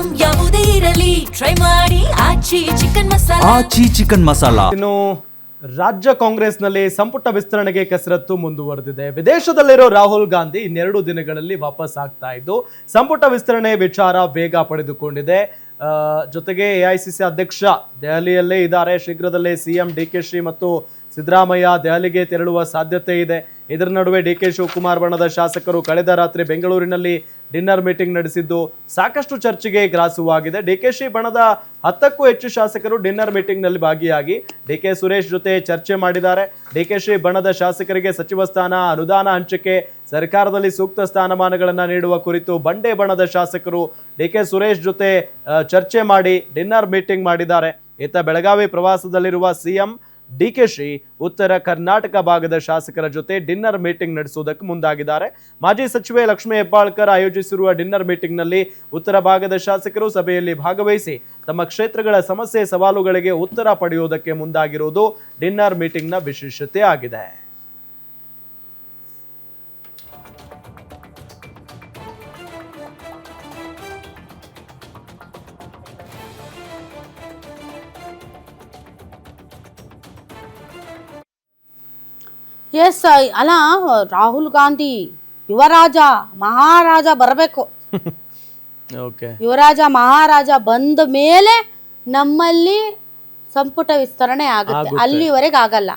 Item ಯಾವುದೇ ಇರಲಿ try ಮಾಡಿ ಆಚಿ ಚಿಕನ್ ಮಸಾಲಾ. ಇನ್ನು ರಾಜ್ಯ ಕಾಂಗ್ರೆಸ್ನಲ್ಲಿ ಸಂಪುಟ ವಿಸ್ತರಣೆಗೆ ಕಸರತ್ತು ಮುಂದುವರೆದಿದೆ. ವಿದೇಶದಲ್ಲಿರೋ ರಾಹುಲ್ ಗಾಂಧಿ ಇನ್ನೆರಡು ದಿನಗಳಲ್ಲಿ ವಾಪಸ್ ಆಗ್ತಾ ಇದ್ದು ಸಂಪುಟ ವಿಸ್ತರಣೆ ವಿಚಾರ ವೇಗ ಪಡೆದುಕೊಂಡಿದೆ. ಜೊತೆಗೆ ಎಐಸಿಸಿ ಅಧ್ಯಕ್ಷ ದೆಹಲಿಯಲ್ಲೇ ಇದ್ದಾರೆ. ಶೀಘ್ರದಲ್ಲೇ ಸಿಎಂ ಡಿಕೆಶಿ ಮತ್ತು ಸಿದ್ದರಾಮಯ್ಯ ದೆಹಲಿಗೆ ತೆರಳುವ ಸಾಧ್ಯತೆ ಇದೆ. ಇದರ ನಡುವೆ ಡಿಕೆ ಶಿವಕುಮಾರ್ ಬಣದ ಶಾಸಕರು ಕಳೆದ ರಾತ್ರಿ ಬೆಂಗಳೂರಿನಲ್ಲಿ ಡಿನ್ನರ್ ಮೀಟಿಂಗ್ ನಡೆಸಿದ್ದು ಸಾಕಷ್ಟು ಚರ್ಚೆಗೆ ಗ್ರಾಸವಾಗಿದೆ. ಡಿಕೆಶಿ ಬಣದ 10ಕ್ಕೂ ಹೆಚ್ಚು ಶಾಸಕರು ಡಿನ್ನರ್ ಮೀಟಿಂಗ್ ನಲ್ಲಿ ಭಾಗಿಯಾಗಿ ಡಿಕೆ ಸುರೇಶ್ ಜೊತೆ ಚರ್ಚೆ ಮಾಡಿದ್ದಾರೆ. ಡಿಕೆಶಿ ಬಣದ ಶಾಸಕರಿಗೆ ಸಚಿವ ಸ್ಥಾನ, ಅನುದಾನ ಹಂಚಿಕೆ, ಸರ್ಕಾರದಲ್ಲಿ ಸೂಕ್ತ ಸ್ಥಾನಮಾನಗಳನ್ನು ನೀಡುವ ಕುರಿತು ಬಂಡೆ ಬಣದ ಶಾಸಕರು ಡಿಕೆ ಸುರೇಶ್ ಜೊತೆ ಚರ್ಚೆ ಮಾಡಿ ಡಿನ್ನರ್ ಮೀಟಿಂಗ್ ಮಾಡಿದ್ದಾರೆ. ಇತ್ತ ಬೆಳಗಾವಿ ಪ್ರವಾಸದಲ್ಲಿರುವ ಸಿಎಂ ಡಿಕೆಶಿ ಉತ್ತರ ಕರ್ನಾಟಕ ಭಾಗದ ಶಾಸಕರ ಜೊತೆ ಡಿನ್ನರ್ ಮೀಟಿಂಗ್ ನಡೆಸುವುದಕ್ಕೆ ಮುಂದಾಗಿದ್ದಾರೆ. ಮಾಜಿ ಸಚಿವೆ ಲಕ್ಷ್ಮೀ ಹೆಬ್ಬಾಳ್ಕರ್ ಆಯೋಜಿಸಿರುವ ಡಿನ್ನರ್ ಮೀಟಿಂಗ್ ನಲ್ಲಿ ಉತ್ತರ ಭಾಗದ ಶಾಸಕರು ಸಭೆಯಲ್ಲಿ ಭಾಗವಹಿಸಿ ತಮ್ಮ ಕ್ಷೇತ್ರಗಳ ಸಮಸ್ಯೆ ಸವಾಲುಗಳಿಗೆ ಉತ್ತರ ಪಡೆಯುವುದಕ್ಕೆ ಮುಂದಾಗಿರುವುದು ಡಿನ್ನರ್ ಮೀಟಿಂಗ್ನ ವಿಶೇಷತೆ ಆಗಿದೆ. ಎಸ್ ಅಲ್ಲ, ರಾಹುಲ್ ಗಾಂಧಿ ಯುವರಾಜ ಮಹಾರಾಜ ಬರಬೇಕು. ಯುವರಾಜ ಮಹಾರಾಜ ಬಂದ ಮೇಲೆ ನಮ್ಮಲ್ಲಿ ಸಂಪುಟ ವಿಸ್ತರಣೆ ಆಗುತ್ತೆ. ಅಲ್ಲಿವರೆಗೆ ಆಗಲ್ಲ.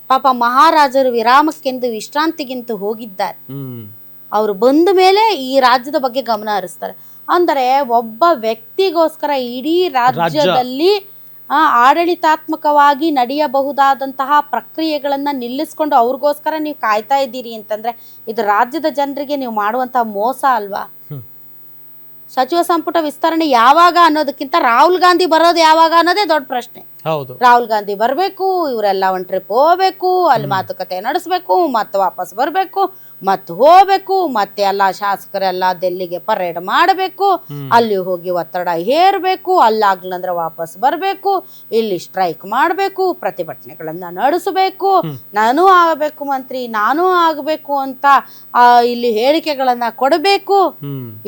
ಪಾಪ ಮಹಾರಾಜರು ವಿರಾಮಕ್ಕೆಂದು ವಿಶ್ರಾಂತಿಗಿಂತ ಹೋಗಿದ್ದಾರೆ. ಅವರು ಬಂದ ಮೇಲೆ ಈ ರಾಜ್ಯದ ಬಗ್ಗೆ ಗಮನ ಹರಿಸ್ತಾರೆ. ಅಂದರೆ ಒಬ್ಬ ವ್ಯಕ್ತಿಗೋಸ್ಕರ ಇಡೀ ರಾಜ್ಯದಲ್ಲಿ ಆಡಳಿತಾತ್ಮಕವಾಗಿ ನಡೆಯಬಹುದಾದಂತಹ ಪ್ರಕ್ರಿಯೆಗಳನ್ನ ನಿಲ್ಲಿಸ್ಕೊಂಡು ಅವ್ರಿಗೋಸ್ಕರ ನೀವು ಕಾಯ್ತಾ ಇದ್ದೀರಿ ಅಂತಂದ್ರೆ ಇದು ರಾಜ್ಯದ ಜನರಿಗೆ ನೀವು ಮಾಡುವಂತಹ ಮೋಸ ಅಲ್ವಾ? ಸಚಿವ ಸಂಪುಟ ವಿಸ್ತರಣೆ ಯಾವಾಗ ಅನ್ನೋದಕ್ಕಿಂತ ರಾಹುಲ್ ಗಾಂಧಿ ಬರೋದು ಯಾವಾಗ ಅನ್ನೋದೇ ದೊಡ್ಡ ಪ್ರಶ್ನೆ. ರಾಹುಲ್ ಗಾಂಧಿ ಬರಬೇಕು, ಇವರೆಲ್ಲ ಒಂದು ಟ್ರಿಪ್ ಹೋಗ್ಬೇಕು, ಅಲ್ಲಿ ಮಾತುಕತೆ ನಡೆಸ್ಬೇಕು, ಮತ್ತೆ ವಾಪಸ್ ಬರಬೇಕು, ಮತ್ತೆ ಹೋಗ್ಬೇಕು, ಮತ್ತೆ ಎಲ್ಲ ಶಾಸಕರೆಲ್ಲ ಡೆಲ್ಲಿಗೆ ಪರೇಡ್ ಮಾಡಬೇಕು, ಅಲ್ಲಿ ಹೋಗಿ ಒತ್ತಡ ಹೇರಬೇಕು, ಅಲ್ಲಾಗ್ಲಂದ್ರೆ ವಾಪಸ್ ಬರಬೇಕು, ಇಲ್ಲಿ ಸ್ಟ್ರೈಕ್ ಮಾಡಬೇಕು, ಪ್ರತಿಭಟನೆಗಳನ್ನ ನಡೆಸಬೇಕು, ನಾನು ಆಗಬೇಕು ಮಂತ್ರಿ, ನಾನು ಆಗಬೇಕು ಅಂತ ಇಲ್ಲಿ ಹೇಳಿಕೆಗಳನ್ನ ಕೊಡಬೇಕು.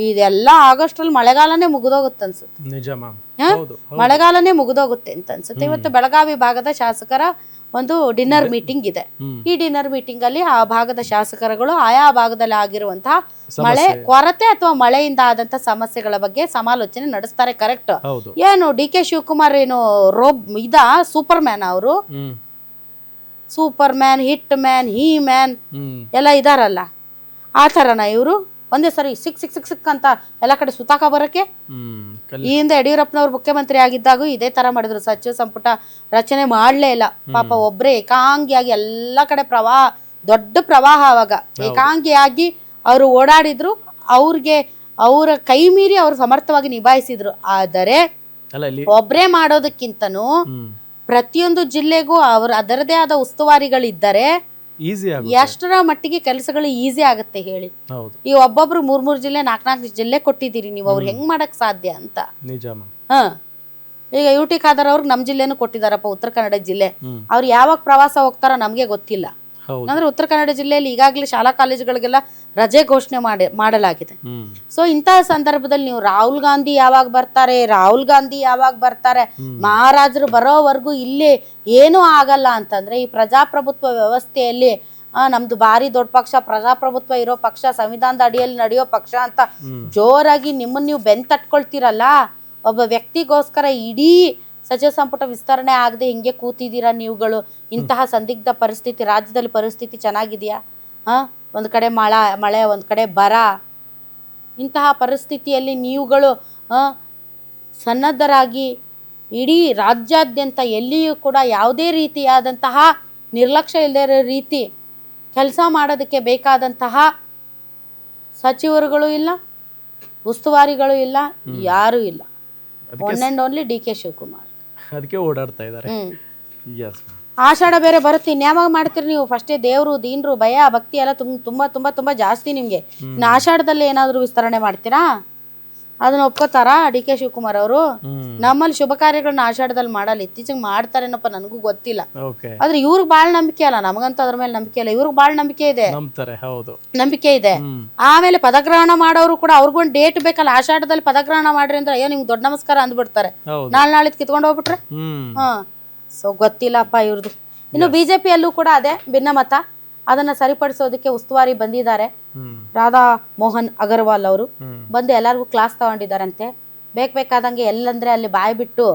ಇದೆಲ್ಲ ಆಗಸ್ಟ್ರಲ್ಲಿ ಮಳೆಗಾಲನೇ ಮುಗಿದೋಗುತ್ತೆ ಅನ್ಸುತ್ತೆ. ಮಳೆಗಾಲನೇ ಮುಗಿದೋಗುತ್ತೆ ಅಂತ ಅನ್ಸುತ್ತೆ. ಇವತ್ತು ಬೆಳಗಾವಿ ಭಾಗದ ಶಾಸಕರ ಒಂದು ಡಿನ್ನರ್ ಮೀಟಿಂಗ್ ಇದೆ. ಈ ಡಿನ್ನರ್ ಮೀಟಿಂಗ್ ಅಲ್ಲಿ ಆ ಭಾಗದ ಶಾಸಕರುಗಳು ಆಯಾ ಭಾಗದಲ್ಲಿ ಆಗಿರುವಂತಹ ಮಳೆ ಕೊರತೆ ಅಥವಾ ಮಳೆಯಿಂದ ಆದಂತಹ ಸಮಸ್ಯೆಗಳ ಬಗ್ಗೆ ಸಮಾಲೋಚನೆ ನಡೆಸ್ತಾರೆ. ಕರೆಕ್ಟ್. ಏನು ಡಿಕೆ ಶಿವಕುಮಾರ್ ಏನು ಸೂಪರ್ ಮ್ಯಾನ್, ಅವರು ಸೂಪರ್ ಮ್ಯಾನ್, ಹಿಟ್ ಮ್ಯಾನ್, ಹೀ ಮ್ಯಾನ್ ಎಲ್ಲ ಇದಾರಲ್ಲ, ಆ ತರನ ಇವರು ಒಂದೇ ಸರಿ ಸಿಕ್ ಸಿಕ್ ಸಿಕ್ ಸಿಕ್ ಅಂತ ಎಲ್ಲ ಕಡೆ ಸುತ್ತಾಕ ಬರಕ್ಕೆ. ಈ ಹಿಂದೆ ಯಡಿಯೂರಪ್ಪನವ್ರು ಮುಖ್ಯಮಂತ್ರಿ ಆಗಿದ್ದಾಗ ಇದೇ ತರ ಮಾಡಿದ್ರು. ಸಚಿವ ಸಂಪುಟ ರಚನೆ ಮಾಡ್ಲೇ ಇಲ್ಲ. ಪಾಪ ಒಬ್ರೇ ಏಕಾಂಗಿಯಾಗಿ ಎಲ್ಲ ಕಡೆ ದೊಡ್ಡ ಪ್ರವಾಹ. ಅವಾಗ ಏಕಾಂಗಿಯಾಗಿ ಅವರು ಓಡಾಡಿದ್ರು. ಅವ್ರಿಗೆ ಅವರ ಕೈ ಮೀರಿ ಅವ್ರು ಸಮರ್ಥವಾಗಿ ನಿಭಾಯಿಸಿದ್ರು. ಆದರೆ ಒಬ್ರೇ ಮಾಡೋದಕ್ಕಿಂತನೂ ಪ್ರತಿಯೊಂದು ಜಿಲ್ಲೆಗೂ ಅದರದೇ ಆದ ಉಸ್ತುವಾರಿಗಳಿದ್ದರೆ ಎಷ್ಟರ ಮಟ್ಟಿಗೆ ಕೆಲಸಗಳು ಈಸಿ ಆಗುತ್ತೆ ಹೇಳಿ. ಈ ಒಬ್ಬೊಬ್ರು 3 ಜಿಲ್ಲೆ 4 ಜಿಲ್ಲೆ ಕೊಟ್ಟಿದ್ದೀರಿ ನೀವು, ಅವ್ರು ಹೆಂಗ್ ಮಾಡಕ್ ಸಾಧ್ಯ ಅಂತ. ಈಗ ಯುಟಿ ಖಾದರ್ ಅವ್ರಿಗೆ ನಮ್ ಜಿಲ್ಲೆನೂ ಕೊಟ್ಟಿದಾರಪ್ಪ, ಉತ್ತರ ಕನ್ನಡ ಜಿಲ್ಲೆ. ಅವ್ರು ಯಾವಾಗ ಪ್ರವಾಸ ಹೋಗ್ತಾರೋ ನಮ್ಗೆ ಗೊತ್ತಿಲ್ಲ. ಅಂದ್ರೆ ಉತ್ತರ ಕನ್ನಡ ಜಿಲ್ಲೆಯಲ್ಲಿ ಈಗಾಗಲೇ ಶಾಲಾ ಕಾಲೇಜುಗಳಿಗೆಲ್ಲ ರಜೆ ಘೋಷಣೆ ಮಾಡಲಾಗಿದೆ. ಸೊ ಇಂತಹ ಸಂದರ್ಭದಲ್ಲಿ ನೀವು ರಾಹುಲ್ ಗಾಂಧಿ ಯಾವಾಗ ಬರ್ತಾರೆ, ಮಹಾರಾಜರು ಬರೋವರೆಗೂ ಇಲ್ಲಿ ಏನೂ ಆಗಲ್ಲ ಅಂತಂದ್ರೆ ಈ ಪ್ರಜಾಪ್ರಭುತ್ವ ವ್ಯವಸ್ಥೆಯಲ್ಲಿ ನಮ್ದು ಭಾರಿ ದೊಡ್ಡ ಪಕ್ಷ, ಪ್ರಜಾಪ್ರಭುತ್ವ ಇರೋ ಪಕ್ಷ, ಸಂವಿಧಾನದ ಅಡಿಯಲ್ಲಿ ನಡೆಯೋ ಪಕ್ಷ ಅಂತ ಜೋರಾಗಿ ನಿಮ್ಮನ್ನ ನೀವು ಬೆಂತಟ್ಕೊಳ್ತೀರಲ್ಲ. ಒಬ್ಬ ವ್ಯಕ್ತಿಗೋಸ್ಕರ ಇಡೀ ಸಚಿವ ಸಂಪುಟ ವಿಸ್ತರಣೆ ಆಗದೆ ಹಿಂಗೆ ಕೂತಿದ್ದೀರಾ ನೀವುಗಳು. ಇಂತಹ ಸಂದಿಗ್ಧ ಪರಿಸ್ಥಿತಿ, ರಾಜ್ಯದಲ್ಲಿ ಪರಿಸ್ಥಿತಿ ಚೆನ್ನಾಗಿದೆಯಾ? ಒಂದು ಕಡೆ ಮಳೆ, ಒಂದು ಕಡೆ ಬರ. ಇಂತಹ ಪರಿಸ್ಥಿತಿಯಲ್ಲಿ ನೀವುಗಳು ಸನ್ನದ್ಧರಾಗಿ ಇಡೀ ರಾಜ್ಯಾದ್ಯಂತ ಎಲ್ಲಿಯೂ ಕೂಡ ಯಾವುದೇ ರೀತಿಯಾದಂತಹ ನಿರ್ಲಕ್ಷ್ಯ ಇಲ್ಲದೇ ಇರೋ ರೀತಿ ಕೆಲಸ ಮಾಡೋದಕ್ಕೆ ಬೇಕಾದಂತಹ ಸಚಿವರುಗಳು ಇಲ್ಲ, ಉಸ್ತುವಾರಿಗಳು ಇಲ್ಲ, ಯಾರೂ ಇಲ್ಲ. One and only DK Shivakumar. ಅದಕ್ಕೆ ಓಡಾಡ್ತಾ ಇದ್ದಾರೆ. ಆಷಾಢ ಬೇರೆ ಬರುತ್ತೆ, ಇನ್ಯಾವಾಗ ಮಾಡ್ತೀರಿ ನೀವು? ಫಸ್ಟೇ ದೇವ್ರು, ದೀನ್ರು, ಭಯ ಭಕ್ತಿ ಎಲ್ಲ ತುಂಬಾ ತುಂಬಾ ತುಂಬಾ ತುಂಬಾ ಜಾಸ್ತಿ ನಿಮ್ಗೆ. ಇನ್ನು ಆಷಾಢದಲ್ಲಿ ಏನಾದ್ರು ವಿಸ್ತರಣೆ ಮಾಡ್ತೀರಾ? ಅದನ್ನ ಒಪ್ಕೋತಾರ ಡಿ ಕೆ ಶಿವಕುಮಾರ್ ಅವರು? ನಮ್ಮಲ್ಲಿ ಶುಭ ಕಾರ್ಯಗಳನ್ನ ಆಷಾಢದಲ್ಲಿ ಮಾಡಲ್ಲ, ಇತ್ತೀಚೆಗೆ ಮಾಡ್ತಾರೇನಪ್ಪ, ನನಗೂ ಗೊತ್ತಿಲ್ಲ. ಆದ್ರೆ ಇವ್ರಿಗೆ ಬಾಳ್ ನಂಬಿಕೆ ಅಲ್ಲ, ನಮಗಂತ ಅದ್ರ ಮೇಲೆ ನಂಬಿಕೆ ಇಲ್ಲ, ಇವ್ರಿಗೆ ಬಾಳ್ ನಂಬಿಕೆ ಇದೆ, ನಂಬಿಕೆ ಇದೆ. ಆಮೇಲೆ ಪದಗ್ರಹಣ ಮಾಡೋರು ಕೂಡ ಅವ್ರಿಗೊಂದು ಡೇಟ್ ಬೇಕಲ್ಲ, ಆಷಾಢದಲ್ಲಿ ಪದಗ್ರಹಣ ಮಾಡ್ರಿ ಅಂದ್ರೆ ಅಯ್ಯೋ ನಿಮ್ಗೆ ದೊಡ್ಡ ನಮಸ್ಕಾರ ಅಂದ್ಬಿಡ್ತಾರೆ, ನಾಳಿದ್ ಕಿತ್ಕೊಂಡು ಹೋಗ್ಬಿಟ್ರೆ. ಸೊ ಗೊತ್ತಿಲ್ಲಪ್ಪ ಇವ್ರದ್ದು. ಇನ್ನು ಬಿಜೆಪಿಯಲ್ಲೂ ಕೂಡ ಅದೇ ಭಿನ್ನಮತ, ಅದನ್ನ ಸರಿಪಡಿಸೋದಕ್ಕೆ ಉಸ್ತುವಾರಿ ಬಂದಿದ್ದಾರೆ ರಾಧಾ ಮೋಹನ್ ಅಗರ್ವಾಲ್ ಅವರು. ಬಂದು ಎಲ್ಲರಿಗೂ ಕ್ಲಾಸ್ ತಗೊಂಡಿದ್ದಾರಂತೆ. ಬೇಕಾದಂಗೆ ಎಲ್ಲಂದ್ರೆ ಅಲ್ಲಿ ಬಾಯಿ ಬಿಟ್ಟು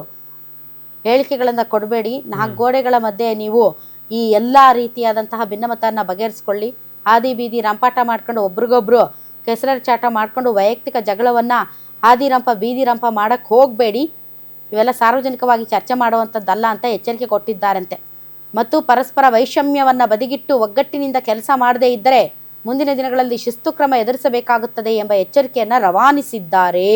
ಹೇಳಿಕೆಗಳನ್ನ ಕೊಡಬೇಡಿ, 4 ಗೋಡೆಗಳ ಮಧ್ಯೆ ನೀವು ಈ ಎಲ್ಲಾ ರೀತಿಯಾದಂತಹ ಭಿನ್ನಮತನ ಬಗೆಹರಿಸ್ಕೊಳ್ಳಿ. ಹಾದಿ ಬೀದಿ ರಂಪಾಟ ಮಾಡ್ಕೊಂಡು ಒಬ್ರಿಗೊಬ್ರು ಕೆಸರ ಚಾಟ ಮಾಡ್ಕೊಂಡು ವೈಯಕ್ತಿಕ ಜಗಳವನ್ನ ಹಾದಿ ರಂಪ ಬೀದಿ ರಂಪ ಮಾಡಕ್ ಹೋಗಬೇಡಿ, ಇವೆಲ್ಲ ಸಾರ್ವಜನಿಕವಾಗಿ ಚರ್ಚೆ ಮಾಡುವಂಥದ್ದಲ್ಲ ಅಂತ ಎಚ್ಚರಿಕೆ ಕೊಟ್ಟಿದ್ದಾರಂತೆ. ಮತ್ತು ಪರಸ್ಪರ ವೈಷಮ್ಯವನ್ನ ಬದಿಗಿಟ್ಟು ಒಗ್ಗಟ್ಟಿನಿಂದ ಕೆಲಸ ಮಾಡದೇ ಇದ್ದರೆ ಮುಂದಿನ ದಿನಗಳಲ್ಲಿ ಶಿಸ್ತು ಕ್ರಮ ಎದುರಿಸಬೇಕಾಗುತ್ತದೆ ಎಂಬ ಎಚ್ಚರಿಕೆಯನ್ನ ರವಾನಿಸಿದ್ದಾರೆ.